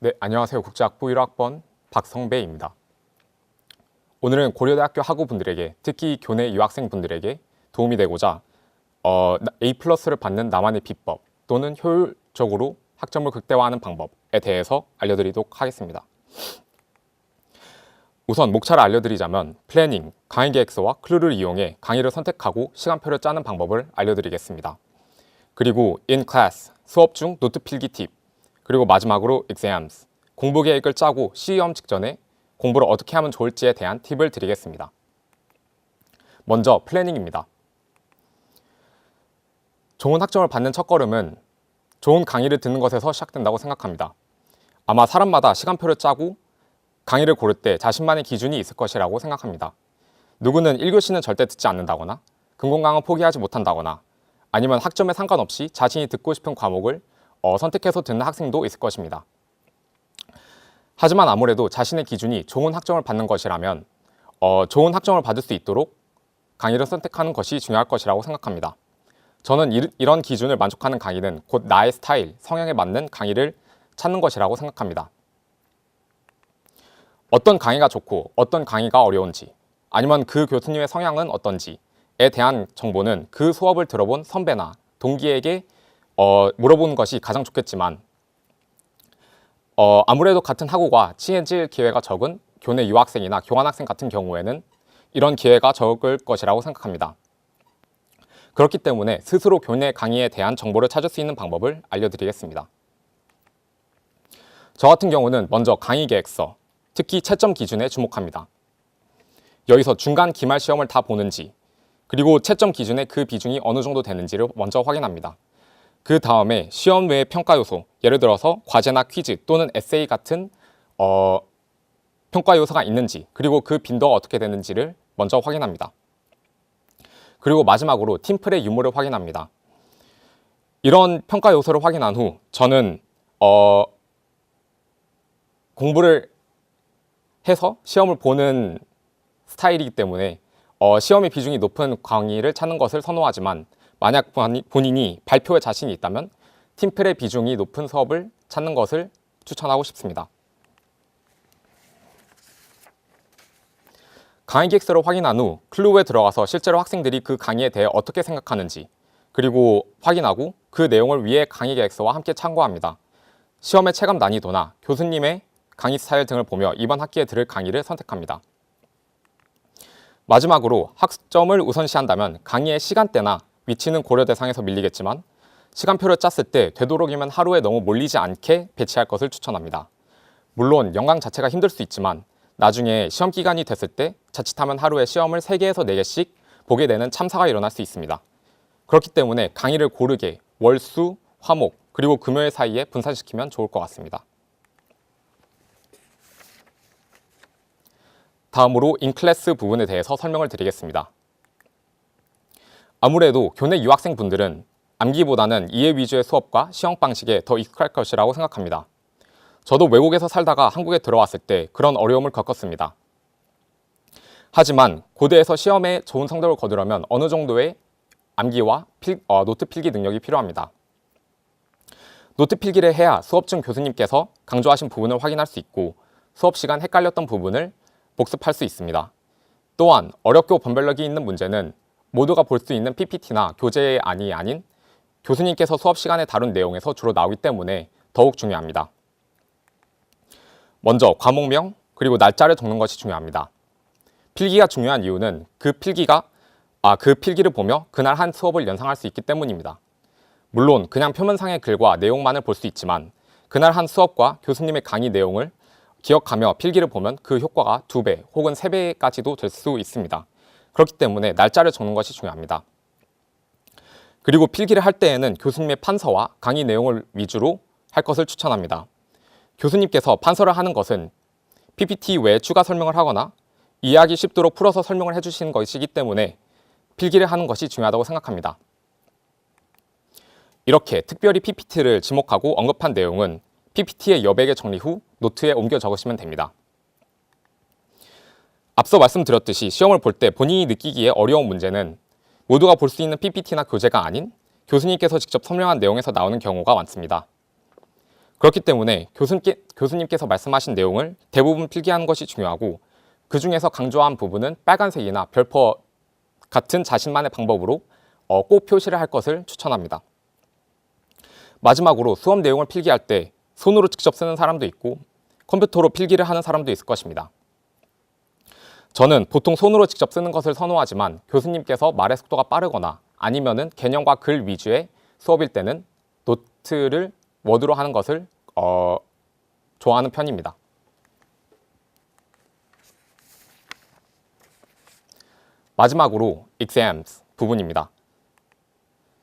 네, 안녕하세요. 국제학부 1학번 박성배입니다. 오늘은 고려대학교 학우분들에게, 특히 교내 유학생분들에게 도움이 되고자 A+를 받는 나만의 비법 또는 효율적으로 학점을 극대화하는 방법에 대해서 알려드리도록 하겠습니다. 우선 목차를 알려드리자면 플래닝, 강의 계획서와 클루를 이용해 강의를 선택하고 시간표를 짜는 방법을 알려드리겠습니다. 그리고 in class, 수업 중 노트 필기 팁, 그리고 마지막으로 exams, 공부 계획을 짜고 시험 직전에 공부를 어떻게 하면 좋을지에 대한 팁을 드리겠습니다. 먼저 플래닝입니다. 좋은 학점을 받는 첫걸음은 좋은 강의를 듣는 것에서 시작된다고 생각합니다. 아마 사람마다 시간표를 짜고 강의를 고를 때 자신만의 기준이 있을 것이라고 생각합니다. 누구는 1교시는 절대 듣지 않는다거나 근공강은 포기하지 못한다거나 아니면 학점에 상관없이 자신이 듣고 싶은 과목을 선택해서 듣는 학생도 있을 것입니다. 하지만 아무래도 자신의 기준이 좋은 학점을 받는 것이라면 좋은 학점을 받을 수 있도록 강의를 선택하는 것이 중요할 것이라고 생각합니다. 저는 이런 기준을 만족하는 강의는 곧 나의 스타일, 성향에 맞는 강의를 찾는 것이라고 생각합니다. 어떤 강의가 좋고 어떤 강의가 어려운지, 아니면 그 교수님의 성향은 어떤지에 대한 정보는 그 수업을 들어본 선배나 동기에게 물어보는 것이 가장 좋겠지만 아무래도 같은 학우가 친해질 기회가 적은 교내 유학생이나 교환학생 같은 경우에는 이런 기회가 적을 것이라고 생각합니다. 그렇기 때문에 스스로 교내 강의에 대한 정보를 찾을 수 있는 방법을 알려드리겠습니다. 저 같은 경우는 먼저 강의 계획서, 특히 채점 기준에 주목합니다. 여기서 중간 기말 시험을 다 보는지, 그리고 채점 기준에 그 비중이 어느 정도 되는지를 먼저 확인합니다. 그 다음에 시험 외의 평가 요소, 예를 들어서 과제나 퀴즈 또는 에세이 같은 평가 요소가 있는지, 그리고 그 빈도가 어떻게 되는지를 먼저 확인합니다. 그리고 마지막으로 팀플의 유무를 확인합니다. 이런 평가 요소를 확인한 후 저는 공부를 해서 시험을 보는 스타일이기 때문에 시험의 비중이 높은 강의를 찾는 것을 선호하지만 만약 본인이 발표에 자신이 있다면 팀플의 비중이 높은 수업을 찾는 것을 추천하고 싶습니다. 강의 계획서를 확인한 후 클루에 들어가서 실제로 학생들이 그 강의에 대해 어떻게 생각하는지 그리고 확인하고 그 내용을 위에 강의 계획서와 함께 참고합니다. 시험의 체감 난이도나 교수님의 강의 스타일 등을 보며 이번 학기에 들을 강의를 선택합니다. 마지막으로 학점을 우선시한다면 강의의 시간대나 위치는 고려 대상에서 밀리겠지만 시간표를 짰을 때 되도록이면 하루에 너무 몰리지 않게 배치할 것을 추천합니다. 물론 연강 자체가 힘들 수 있지만 나중에 시험 기간이 됐을 때 자칫하면 하루에 시험을 3개에서 4개씩 보게 되는 참사가 일어날 수 있습니다. 그렇기 때문에 강의를 고르게 월, 수, 화목, 그리고 금요일 사이에 분산시키면 좋을 것 같습니다. 다음으로 인클래스 부분에 대해서 설명을 드리겠습니다. 아무래도 교내 유학생분들은 암기보다는 이해 위주의 수업과 시험 방식에 더 익숙할 것이라고 생각합니다. 저도 외국에서 살다가 한국에 들어왔을 때 그런 어려움을 겪었습니다. 하지만 고대에서 시험에 좋은 성적을 거두려면 어느 정도의 암기와 노트 필기 능력이 필요합니다. 노트 필기를 해야 수업 중 교수님께서 강조하신 부분을 확인할 수 있고 수업 시간 헷갈렸던 부분을 복습할 수 있습니다. 또한 어렵고 변별력이 있는 문제는 모두가 볼 수 있는 PPT나 교재의 안이 아닌 교수님께서 수업 시간에 다룬 내용에서 주로 나오기 때문에 더욱 중요합니다. 먼저 과목명 그리고 날짜를 적는 것이 중요합니다. 필기가 중요한 이유는 그 필기를 보며 그날 한 수업을 연상할 수 있기 때문입니다. 물론 그냥 표면상의 글과 내용만을 볼 수 있지만 그날 한 수업과 교수님의 강의 내용을 기억하며 필기를 보면 그 효과가 2배 혹은 3배까지도 될 수 있습니다. 그렇기 때문에 날짜를 적는 것이 중요합니다. 그리고 필기를 할 때에는 교수님의 판서와 강의 내용을 위주로 할 것을 추천합니다. 교수님께서 판서를 하는 것은 PPT 외에 추가 설명을 하거나 이해하기 쉽도록 풀어서 설명을 해주시는 것이기 때문에 필기를 하는 것이 중요하다고 생각합니다. 이렇게 특별히 PPT를 지목하고 언급한 내용은 PPT의 여백의 정리 후 노트에 옮겨 적으시면 됩니다. 앞서 말씀드렸듯이 시험을 볼 때 본인이 느끼기에 어려운 문제는 모두가 볼 수 있는 PPT나 교재가 아닌 교수님께서 직접 설명한 내용에서 나오는 경우가 많습니다. 그렇기 때문에 교수님께서 말씀하신 내용을 대부분 필기하는 것이 중요하고 그 중에서 강조한 부분은 빨간색이나 별표 같은 자신만의 방법으로 꼭 표시를 할 것을 추천합니다. 마지막으로 수업 내용을 필기할 때 손으로 직접 쓰는 사람도 있고 컴퓨터로 필기를 하는 사람도 있을 것입니다. 저는 보통 손으로 직접 쓰는 것을 선호하지만 교수님께서 말의 속도가 빠르거나 아니면은 개념과 글 위주의 수업일 때는 노트를 워드로 하는 것을 좋아하는 편입니다. 마지막으로 exams 부분입니다.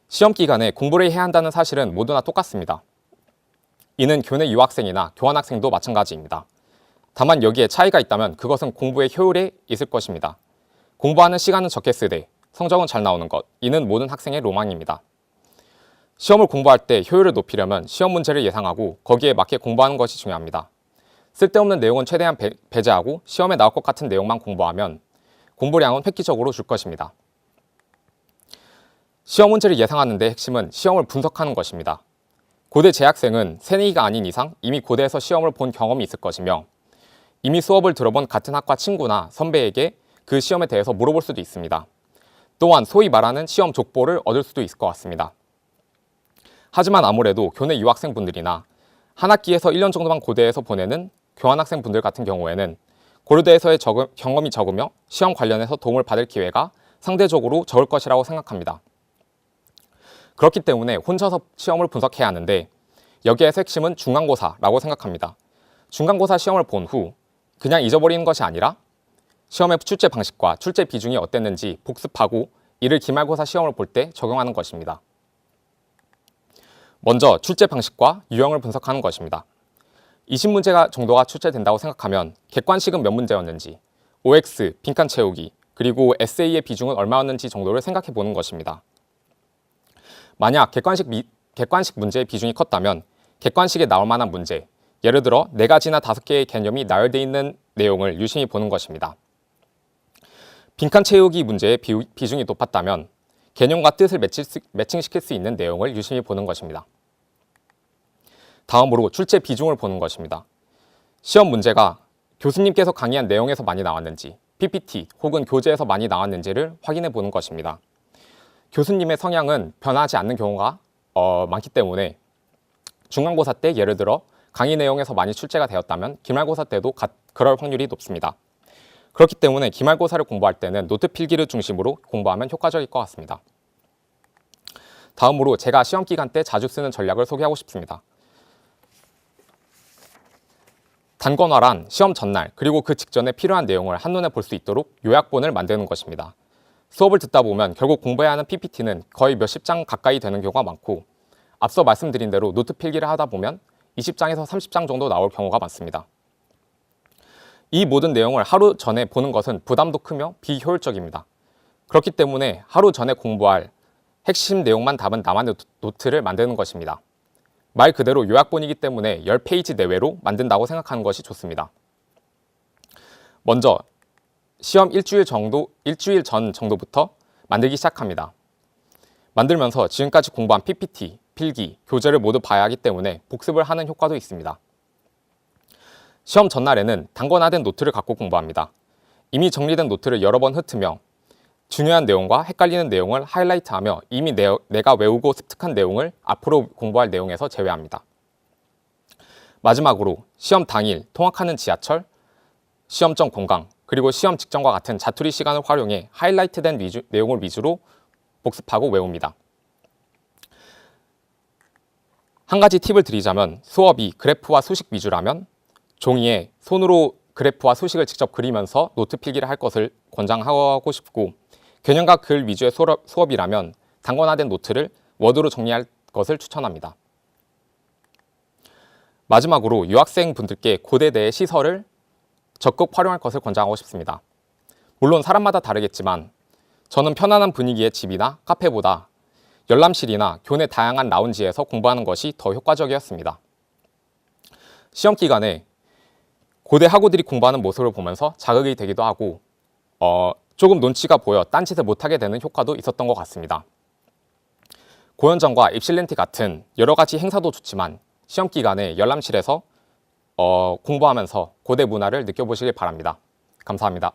시험 기간에 공부를 해야 한다는 사실은 모두나 똑같습니다. 이는 교내 유학생이나 교환학생도 마찬가지입니다. 다만 여기에 차이가 있다면 그것은 공부의 효율에 있을 것입니다. 공부하는 시간은 적게 쓰되 성적은 잘 나오는 것, 이는 모든 학생의 로망입니다. 시험을 공부할 때 효율을 높이려면 시험 문제를 예상하고 거기에 맞게 공부하는 것이 중요합니다. 쓸데없는 내용은 최대한 배제하고 시험에 나올 것 같은 내용만 공부하면 공부량은 획기적으로 줄 것입니다. 시험 문제를 예상하는 데 핵심은 시험을 분석하는 것입니다. 고대 재학생은 새내기가 아닌 이상 이미 고대에서 시험을 본 경험이 있을 것이며 이미 수업을 들어본 같은 학과 친구나 선배에게 그 시험에 대해서 물어볼 수도 있습니다. 또한 소위 말하는 시험 족보를 얻을 수도 있을 것 같습니다. 하지만 아무래도 교내 유학생분들이나 한 학기에서 1년 정도만 고대에서 보내는 교환학생분들 같은 경우에는 고려대에서의 경험이 적으며 시험 관련해서 도움을 받을 기회가 상대적으로 적을 것이라고 생각합니다. 그렇기 때문에 혼자서 시험을 분석해야 하는데 여기에서 핵심은 중간고사라고 생각합니다. 중간고사 시험을 본 후 그냥 잊어버리는 것이 아니라 시험의 출제 방식과 출제 비중이 어땠는지 복습하고 이를 기말고사 시험을 볼 때 적용하는 것입니다. 먼저 출제 방식과 유형을 분석하는 것입니다. 20문제 정도가 출제된다고 생각하면 객관식은 몇 문제였는지, OX, 빈칸 채우기, 그리고 에세이의 비중은 얼마였는지 정도를 생각해 보는 것입니다. 만약 객관식 문제의 비중이 컸다면 객관식에 나올 만한 문제, 예를 들어 4가지나 5개의 개념이 나열되어 있는 내용을 유심히 보는 것입니다. 빈칸 채우기 문제의 비중이 높았다면 개념과 뜻을 매칭시킬 수 있는 내용을 유심히 보는 것입니다. 다음으로 출제 비중을 보는 것입니다. 시험 문제가 교수님께서 강의한 내용에서 많이 나왔는지, PPT 혹은 교재에서 많이 나왔는지를 확인해 보는 것입니다. 교수님의 성향은 변하지 않는 경우가 많기 때문에 중간고사 때 예를 들어 강의 내용에서 많이 출제가 되었다면 기말고사 때도 그럴 확률이 높습니다. 그렇기 때문에 기말고사를 공부할 때는 노트 필기를 중심으로 공부하면 효과적일 것 같습니다. 다음으로 제가 시험 기간 때 자주 쓰는 전략을 소개하고 싶습니다. 단권화란 시험 전날 그리고 그 직전에 필요한 내용을 한눈에 볼 수 있도록 요약본을 만드는 것입니다. 수업을 듣다 보면 결국 공부해야 하는 PPT는 거의 몇십 장 가까이 되는 경우가 많고 앞서 말씀드린 대로 노트 필기를 하다 보면 20장에서 30장 정도 나올 경우가 많습니다. 이 모든 내용을 하루 전에 보는 것은 부담도 크며 비효율적입니다. 그렇기 때문에 하루 전에 공부할 핵심 내용만 담은 나만의 노트를 만드는 것입니다. 말 그대로 요약본이기 때문에 10페이지 내외로 만든다고 생각하는 것이 좋습니다. 먼저 시험 일주일 전 정도부터 만들기 시작합니다. 만들면서 지금까지 공부한 PPT, 필기, 교재를 모두 봐야 하기 때문에 복습을 하는 효과도 있습니다. 시험 전날에는 단권화된 노트를 갖고 공부합니다. 이미 정리된 노트를 여러 번 흩으며 중요한 내용과 헷갈리는 내용을 하이라이트하며 이미 내가 외우고 습득한 내용을 앞으로 공부할 내용에서 제외합니다. 마지막으로 시험 당일 통학하는 지하철, 시험점 공강, 그리고 시험 직전과 같은 자투리 시간을 활용해 하이라이트된 내용을 위주로 복습하고 외웁니다. 한 가지 팁을 드리자면 수업이 그래프와 수식 위주라면 종이에 손으로 그래프와 수식을 직접 그리면서 노트 필기를 할 것을 권장하고 싶고 개념과 글 위주의 수업이라면 단권화된 노트를 워드로 정리할 것을 추천합니다. 마지막으로 유학생분들께 고대 내의 시설을 적극 활용할 것을 권장하고 싶습니다. 물론 사람마다 다르겠지만 저는 편안한 분위기의 집이나 카페보다 열람실이나 교내 다양한 라운지에서 공부하는 것이 더 효과적이었습니다. 시험 기간에 고대 학우들이 공부하는 모습을 보면서 자극이 되기도 하고 조금 눈치가 보여 딴짓을 못하게 되는 효과도 있었던 것 같습니다. 고연정과 입실렌티 같은 여러 가지 행사도 좋지만 시험 기간에 열람실에서 공부하면서 고대 문화를 느껴보시길 바랍니다. 감사합니다.